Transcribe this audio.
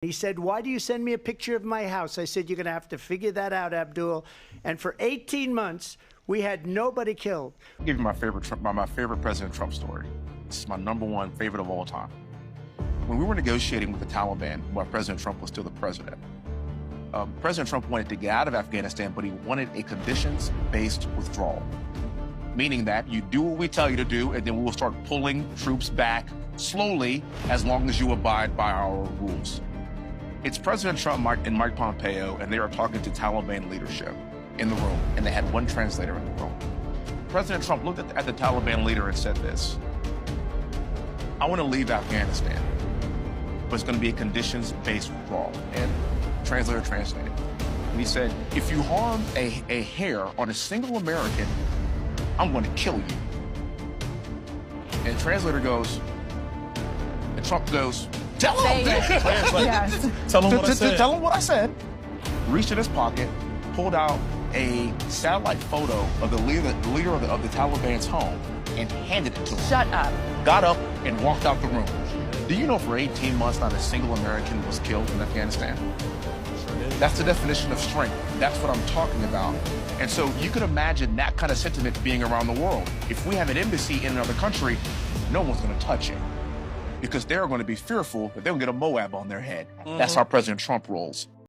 He said, "Why do you send me a picture of my house?" I said, "You're going to have to figure that out, Abdul." And for 18 months, we had nobody killed. I'll give you my favorite President Trump story. This is my #1 favorite of all time. When we were negotiating with the Taliban, while President Trump was still the president, President Trump wanted to get out of Afghanistan, but he wanted a conditions-based withdrawal, meaning that you do what we tell you to do, and then we will start pulling troops back slowly as long as you abide by our rules. It's President Trump and Mike Pompeo, and they are talking to Taliban leadership in the room, and they had one translator in the room. President Trump looked at the Taliban leader and said this: "I want to leave Afghanistan, but it's going to be a conditions-based withdrawal." And the translator translated. And he said, "If you harm a hair on a single American, I'm going to kill you." And the translator goes, and Trump goes, "Tell him that." Yes. Tell him what I said. Tell him what I said. Reached in his pocket, pulled out a satellite photo of the leader of the Taliban's home and handed it to him. Shut up. Got up and walked out the room. Do you know for 18 months not a single American was killed in Afghanistan? That's the definition of strength. That's what I'm talking about. And so you can imagine that kind of sentiment being around the world. If we have an embassy in another country, no one's going to touch it, because they're going to be fearful that they'll get a Moab on their head. That's how President Trump rolls.